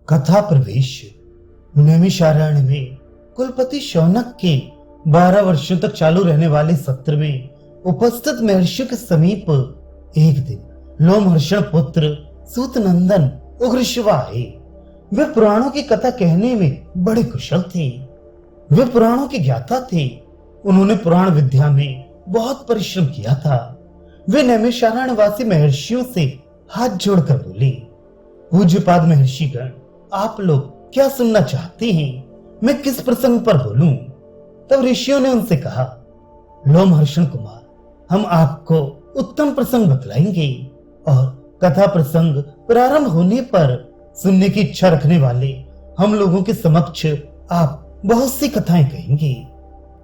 कथा प्रवेश। नैमिषारण्य में कुलपति शौनक के 12 वर्षों तक चालू रहने वाले सत्र में उपस्थित महर्षियों के समीप एक दिन लोमहर्षण पुत्र सूतनंदन उग्रशिवा आए। वे पुराणों की कथा कहने में बड़े कुशल थे। वे पुराणों के ज्ञाता थे। उन्होंने पुराण विद्या में बहुत परिश्रम किया था। वे नैमिषारण्यवासी महर्षियों से हाथ जोड़कर बोले, पूज्यपाद महर्षिगण, आप लोग क्या सुनना चाहते हैं? मैं किस प्रसंग पर बोलूं? तब ऋषियों ने उनसे कहा, लोमहर्षण कुमार, हम आपको उत्तम प्रसंग बतलाएंगे और कथा प्रसंग प्रारंभ होने पर सुनने की इच्छा रखने वाले हम लोगों के समक्ष आप बहुत सी कथाएं कहेंगे।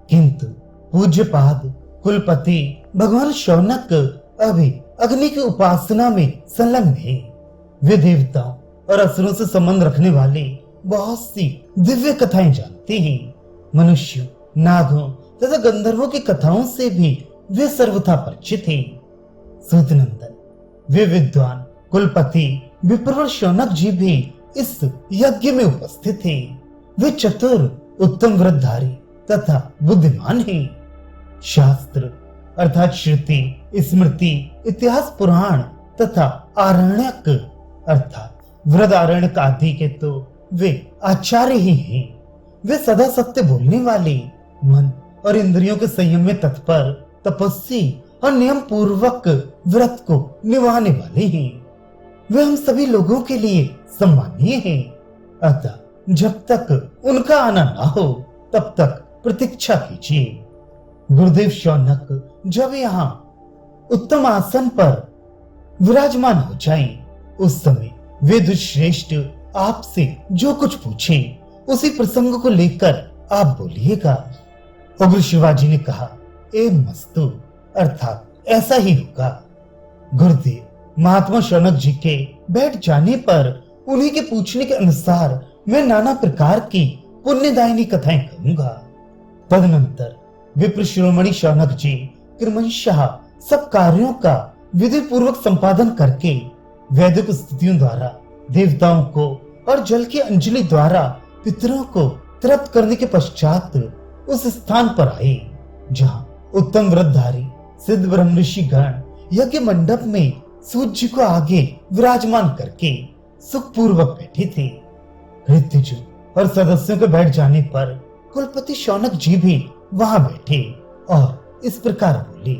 किंतु पूज्यपाद कुलपति भगवान शौनक अभी अग्नि की उपासना में संलग्न है। वे देवताओं और असुरों से संबंध रखने वाले बहुत सी दिव्य कथाएं जानते हैं। मनुष्यों, नागों तथा गंधर्वों की कथाओं से भी वे सर्वथा परिचित हैं। सूतनंदन, वे विद्वान कुलपति विप्रवर शौनक जी भी इस यज्ञ में उपस्थित थे। वे चतुर, उत्तम व्रतधारी तथा बुद्धिमान हैं। शास्त्र अर्थात श्रुति, स्मृति, इतिहास, पुराण तथा आरण्यक अर्थात वृदारण्यक आदि के तो वे आचार्य ही हैं। वे सदा सत्य बोलने वाले, मन और इंद्रियों के संयम में तत्पर, तपस्वी और नियम पूर्वक व्रत को निभाने वाले हैं। वे हम सभी लोगों के लिए सम्मानीय हैं। अतः जब तक उनका आना ना हो तब तक प्रतीक्षा कीजिए। गुरुदेव शौनक जब यहाँ उत्तम आसन पर विराजमान हो जाएं, उस समय वे दुष्श्रेष्ठ आपसे जो कुछ पूछें उसी प्रसंग को लेकर आप बोलिएगा। उग्र शिवाजी ने कहा, एवं मस्तु, अर्थात ऐसा ही होगा। गुरुदेव महात्मा शौनक जी के बैठ जाने पर उन्हीं के पूछने के अनुसार मैं नाना प्रकार की पुण्यदायिनी कथाएं कहूंगा। तदनंतर विप्र शिरोमणि शौनक जी क्रमशः सब कार्यों का विधि पूर्वक संपादन करके वैदिक स्तुतियों द्वारा देवताओं को और जल की अंजलि द्वारा पितरों को तृप्त करने के पश्चात उस स्थान पर आए जहाँ उत्तम व्रतधारी सिद्ध ब्रह्म ऋषि गण यज्ञ मंडप में सूर्य को आगे विराजमान करके सुखपूर्वक बैठे थे। ऋतुजों और सदस्यों के बैठ जाने पर कुलपति शौनक जी भी वहां बैठे और इस प्रकार बोले,